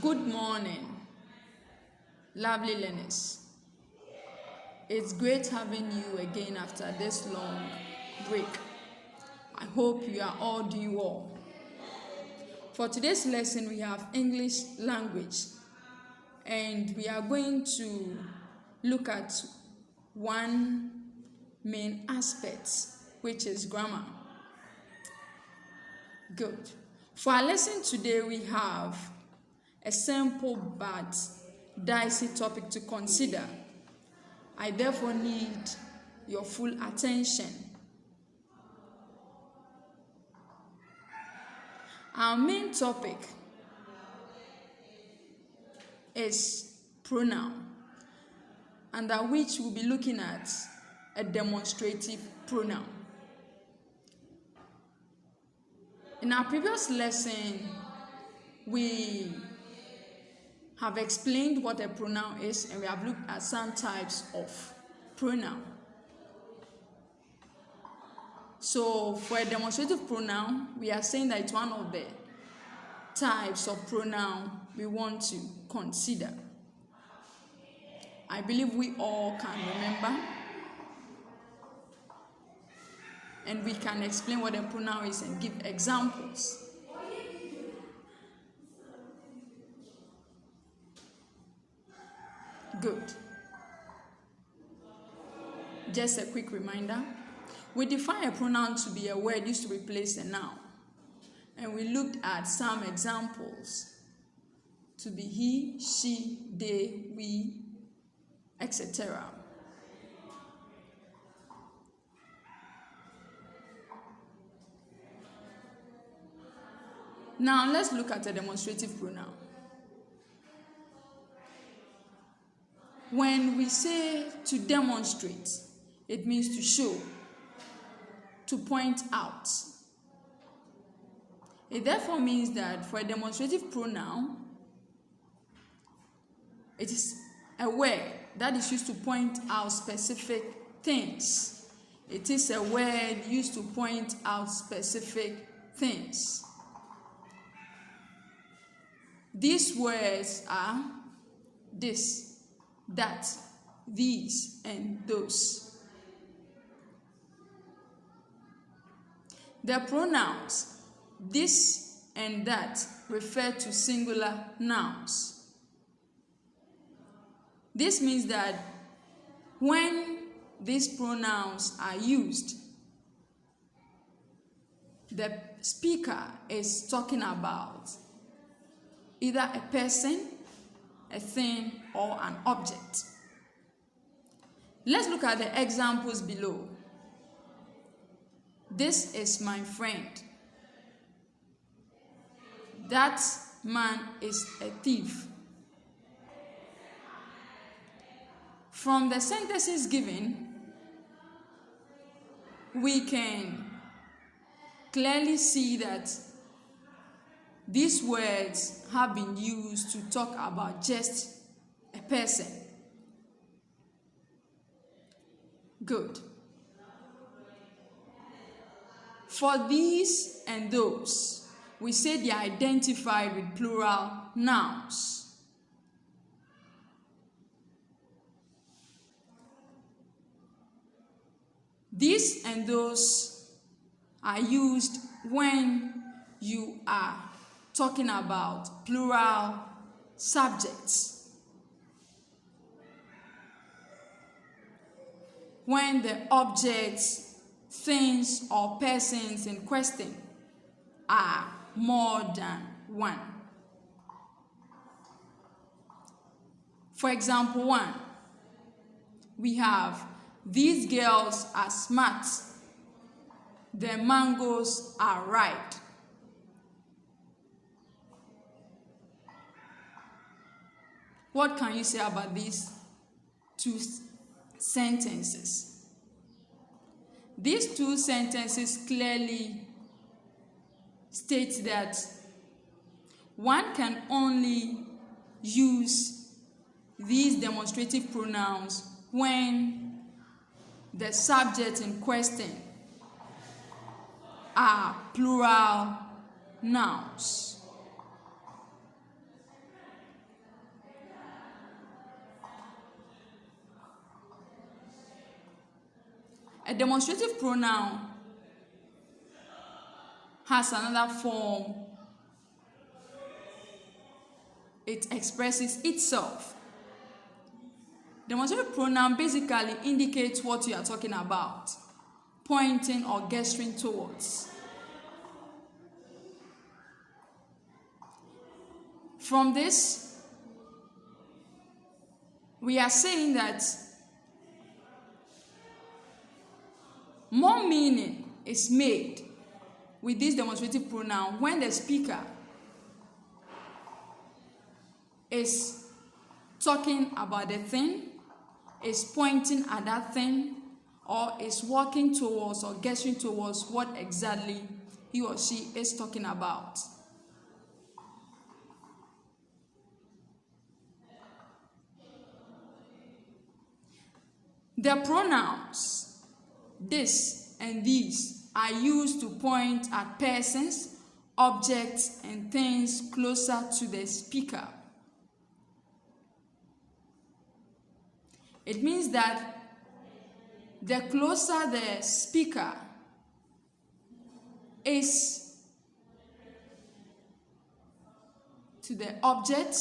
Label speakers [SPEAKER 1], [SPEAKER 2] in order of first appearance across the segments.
[SPEAKER 1] Good morning, lovely learners. It's great having you again after this long break. I hope you are all doing well. For today's lesson, we have English language, and we are going to look at one main aspect, which is grammar. Good. For our lesson today, we have a simple but dicey topic to consider. I therefore need your full attention. Our main topic is pronoun, under which we'll be looking at a demonstrative pronoun. In our previous lesson, we have explained what a pronoun is, and we have looked at some types of pronoun. So for a demonstrative pronoun, we are saying that it's one of the types of pronoun we want to consider. I believe we all can remember, and we can explain what a pronoun is and give examples. Good. Just a quick reminder. We define a pronoun to be a word used to replace a noun. And we looked at some examples to be he, she, they, we, etc. Now let's look at a demonstrative pronoun. When we say to demonstrate, it means to show, to point out. It therefore means that for a demonstrative pronoun, it is a word that is used to point out specific things. It is a word used to point out specific things. These words are this, that, these, and those. The pronouns this and that refer to singular nouns. This means that when these pronouns are used, the speaker is talking about either a person, a thing, or an object. Let's look at the examples below. This is my friend. That man is a thief. From the sentences given, we can clearly see that these words have been used to talk about just a person. Good. For these and those, we say they are identified with plural nouns. These and those are used when you are talking about plural subjects. When the objects, things, or persons in question are more than one. For example, 1, we have these girls are smart. The mangoes are ripe. What can you say about these two sentences? These two sentences clearly state that one can only use these demonstrative pronouns when the subject in question are plural nouns. A demonstrative pronoun has another form. It expresses itself. Demonstrative pronoun basically indicates what you are talking about, pointing or gesturing towards. From this, we are saying that more meaning is made with this demonstrative pronoun when the speaker is talking about the thing, is pointing at that thing, or is walking towards or gesturing towards what exactly he or she is talking about. The pronouns this and these are used to point at persons, objects, and things closer to the speaker. It means that the closer the speaker is to the object,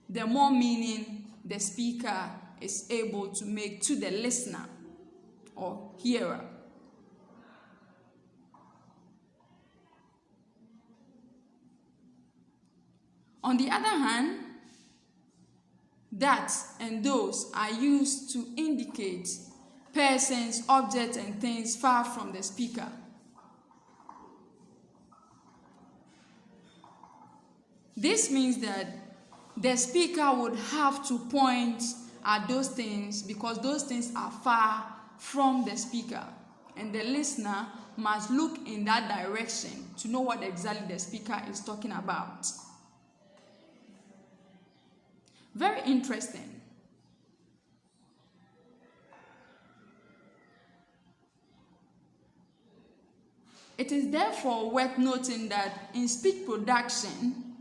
[SPEAKER 1] the more meaning the speaker is able to make to the listener or hearer. On the other hand, that and those are used to indicate persons, objects, and things far from the speaker. This means that the speaker would have to point at those things because those things are far from the speaker, and the listener must look in that direction to know what exactly the speaker is talking about. Very interesting. It is therefore worth noting that in speech production,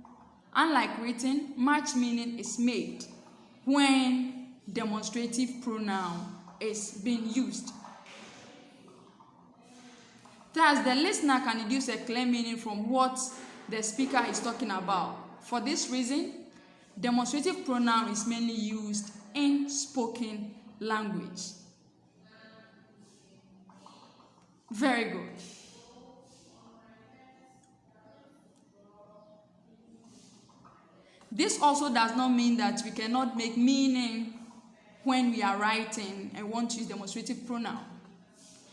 [SPEAKER 1] unlike written, much meaning is made when demonstrative pronoun is being used. Thus, the listener can deduce a clear meaning from what the speaker is talking about. For this reason, demonstrative pronoun is mainly used in spoken language. Very good. This also does not mean that we cannot make meaning when we are writing and want to use demonstrative pronoun.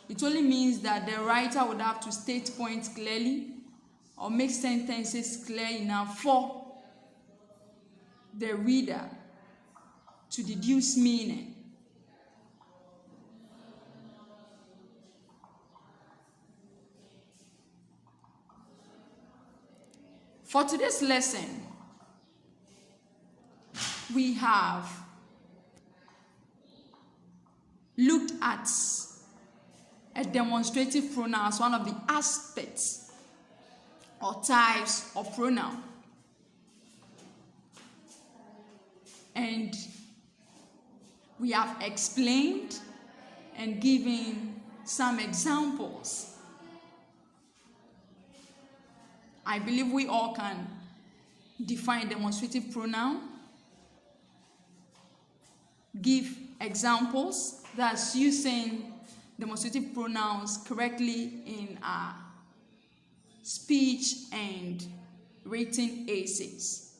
[SPEAKER 1] It only means that the writer would have to state points clearly or make sentences clear enough for the reader to deduce meaning. For today's lesson, we have looked at a demonstrative pronoun as one of the aspects or types of pronoun. And we have explained and given some examples. I believe we all can define demonstrative pronoun, give examples, that's using demonstrative pronouns correctly in our speech and written essays.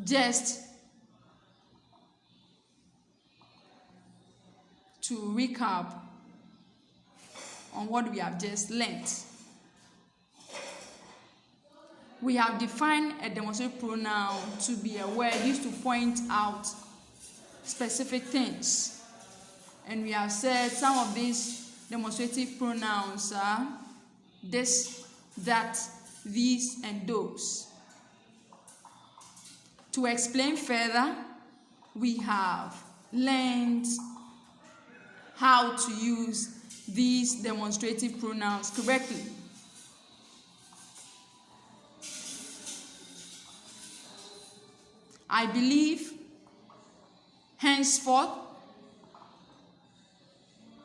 [SPEAKER 1] Just to recap on what we have just learned. We have defined a demonstrative pronoun to be a word used to point out specific things. And we have said some of these demonstrative pronouns are this, that, these, and those. To explain further, we have learned how to use these demonstrative pronouns correctly. I believe henceforth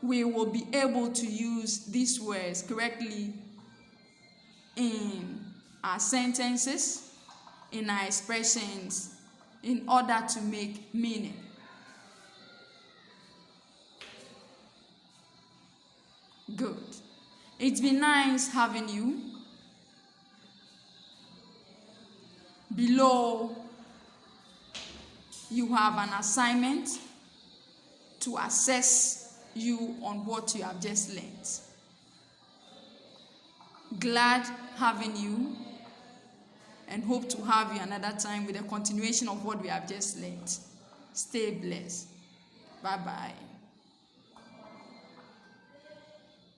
[SPEAKER 1] we will be able to use these words correctly in our sentences, in our expressions, in order to make meaning. Good. It's been nice having you. Below, you have an assignment to assess you on what you have just learned. Glad having you, and hope to have you another time with a continuation of what we have just learned. Stay blessed. Bye-bye.